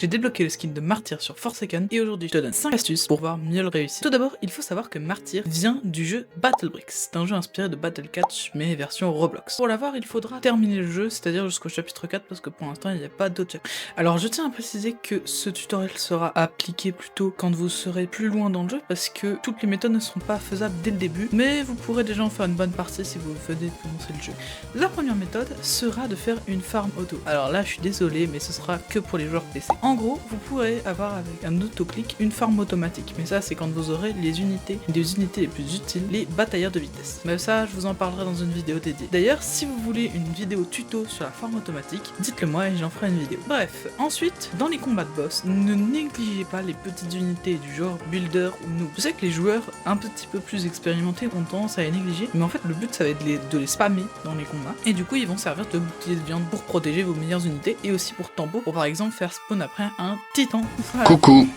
J'ai débloqué le skin de Martyr sur Forsaken et aujourd'hui je te donne 5 astuces pour pouvoir mieux le réussir. Tout d'abord, il faut savoir que Martyr vient du jeu Battle Bricks. C'est un jeu inspiré de Battle Catch mais version Roblox. Pour l'avoir, il faudra terminer le jeu, c'est-à-dire jusqu'au chapitre 4 parce que pour l'instant il n'y a pas d'autres chapitres. Alors je tiens à préciser que ce tutoriel sera appliqué plutôt quand vous serez plus loin dans le jeu parce que toutes les méthodes ne seront pas faisables dès le début, mais vous pourrez déjà en faire une bonne partie si vous venez de commencer le jeu. La première méthode sera de faire une farm auto. Alors là je suis désolé mais ce sera que pour les joueurs PC. En gros, vous pourrez avoir avec un autoclic une farm automatique, mais ça c'est quand vous aurez les unités les plus utiles, les batailleurs de vitesse. Mais ça je vous en parlerai dans une vidéo dédiée. D'ailleurs, si vous voulez une vidéo tuto sur la farm automatique, dites-le moi et j'en ferai une vidéo. Bref, ensuite, dans les combats de boss, ne négligez pas les petites unités du genre builder ou noob. Je sais que les joueurs un petit peu plus expérimentés ont tendance à les négliger, mais en fait le but ça va être de les spammer dans les combats, et du coup ils vont servir de bouclier de viande pour protéger vos meilleures unités, et aussi pour tempo, pour par exemple faire spawn après un titan. Voilà. Coucou,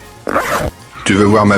tu veux voir ma...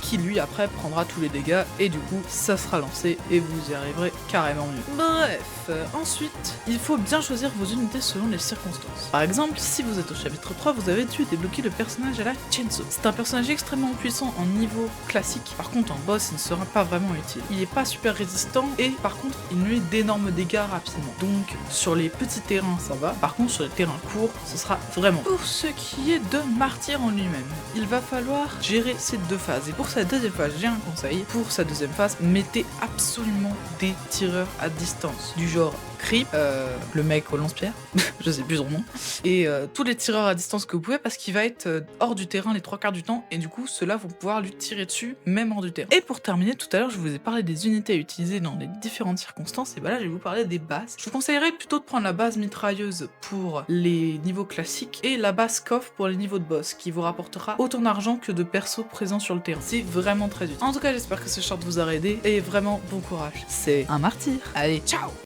Qui lui après prendra tous les dégâts et du coup ça sera lancé et vous y arriverez carrément mieux. Bref, ensuite il faut bien choisir vos unités selon les circonstances. Par exemple, si vous êtes au chapitre 3, vous avez dû débloquer le personnage à la Chainsaw. C'est un personnage extrêmement puissant en niveau classique, par contre en boss il ne sera pas vraiment utile. Il est pas super résistant et par contre il nuit d'énormes dégâts rapidement. Donc sur les petits terrains ça va, par contre sur les terrains courts ce sera vraiment. Pour ce qui est de Martyr en lui-même, il va falloir gérer ces deux phases, et pour sa deuxième phase, j'ai un conseil. Pour sa deuxième phase, mettez absolument des tireurs à distance. Du genre Creep, le mec au lance-pierre, je sais plus son nom, et tous les tireurs à distance que vous pouvez parce qu'il va être hors du terrain les 3/4 du temps, et du coup ceux-là vont pouvoir lui tirer dessus même hors du terrain. Et pour terminer, tout à l'heure je vous ai parlé des unités à utiliser dans les différentes circonstances, et bah là je vais vous parler des bases. Je vous conseillerais plutôt de prendre la base mitrailleuse pour les niveaux classiques et la base coffre pour les niveaux de boss, qui vous rapportera autant d'argent que de persos présents sur le terrain. C'est vraiment très utile. En tout cas j'espère que ce short vous aura aidé, et vraiment bon courage. C'est un martyr. Allez, ciao!